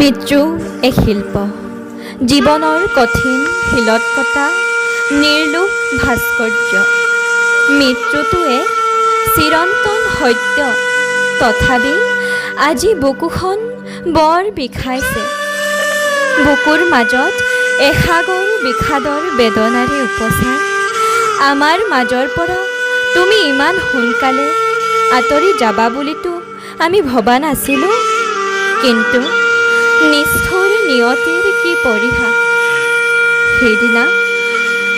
মৃত্যু এক শিল্প, জীৱনৰ কঠিন শিলত কটা নিৰ্লোভ ভাস্কৰ্য। মৃত্যুটো এক চিৰন্তন সত্য, তথাপি আজি বুকুখন বৰ বিষাইছে। বুকুৰ মাজত এসাগৰ বিষাদৰ বেদনাৰে উপচাই আমাৰ মাজৰ পৰা তুমি ইমান সোনকালে আঁতৰি যাবা বুলিতো আমি ভবা নাছিলোঁ। কিন্তু নিষ্ঠুৰ নিয়তিৰ কি পৰিহাস। সেইদিনা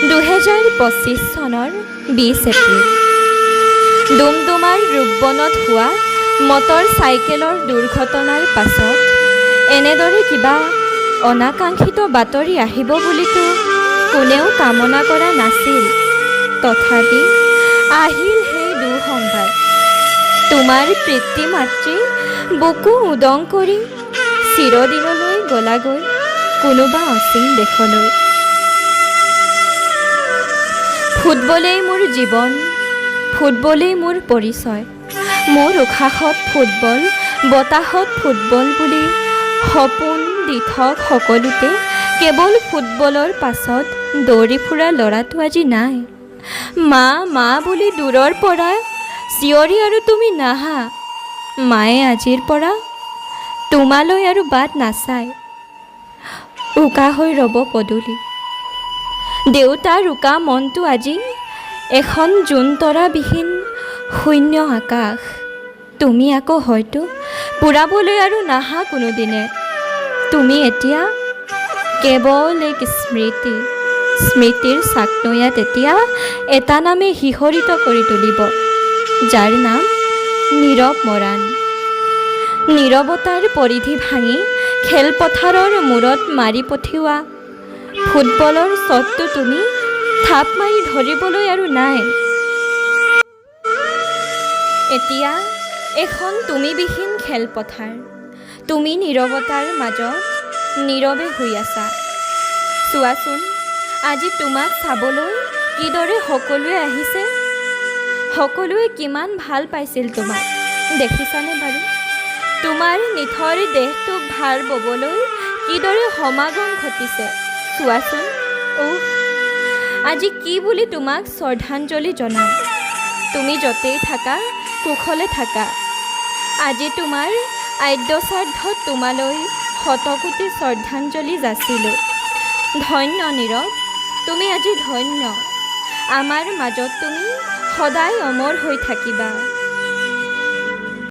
2025 চনৰ 20 এপ্ৰিল ডুমডুমাৰ ৰূপবনত হোৱা মটৰ চাইকেলৰ দুৰ্ঘটনাৰ পাছত এনেদৰে কিবা অনাকাংক্ষিত বাতৰি আহিব বুলিতো কোনেও কামনা কৰা নাছিল। তথাপি আহিল সেই দুঃসংবাদ। তোমাৰ পিতৃ-মাতৃ বুকু উদং কৰি চিৰদিনলৈ গলাগৈ কোনোবা অচিন দেশলৈ। ফুটবলেই মোৰ জীৱন, ফুটবলেই মোৰ পৰিচয়। মোৰ উশাহত ফুটবল, বতাহত ফুটবল বুলি সপোন দি থক সকলোতে কেৱল ফুটবলৰ পাছত দৌৰি ফুৰা ল'ৰাটো আজি নাই। মা মা বুলি দূৰৰ পৰা চিঞৰি আৰু তুমি নাহা। মায়ে আজিৰ পৰা তোমালৈ আৰু বাট নাচায়। উকা হৈ ৰ'ব পদূলি। দেউতাৰ উকা মনটো আজি এখন জোন তৰাবিহীন শূন্য আকাশ। তুমি আকৌ হয়তো পুৰাবলৈ আৰু নাহা কোনোদিনে। তুমি এতিয়া কেৱল এক স্মৃতি। স্মৃতিৰ চাকনৈয়াত এতিয়া এটা নামে শিহৰিত কৰি তুলিব, যাৰ নাম নীৰৱ মৰাণ। নীৰৱতাৰ পৰিধি ভাঙি খেলপথাৰৰ মূৰত মাৰি পঠিওৱা ফুটবলৰ শ্বটটো তুমি থাপ মাৰি ধৰিবলৈ আৰু নাই। এতিয়া এখন তুমিবিহীন খেলপথাৰ। তুমি নীৰৱতাৰ মাজত নীৰৱে শুই আছা। চোৱাচোন আজি তোমাক চাবলৈ কিদৰে সকলোৱে আহিছে। সকলোৱে কিমান ভাল পাইছিল তোমাক, দেখিছানে বাৰু? তোমাৰ নিথৰ দেহটোক ভাৰ ববলৈ কিদৰে সমাগম ঘটিছে চোৱাচোন। আজি কি বুলি তোমাক শ্ৰদ্ধাঞ্জলি জনাম। তুমি য'তেই থাকা কুশলে থাকা। আজি তোমাৰ আদ্যশ্ৰাদ্ধত তোমালৈ শতকোটি শ্ৰদ্ধাঞ্জলি যাচিলোঁ। ধন্য নীৰৱ, তুমি আজি ধন্য। আমাৰ মাজত তুমি সদায় অমৰ হৈ থাকিবা।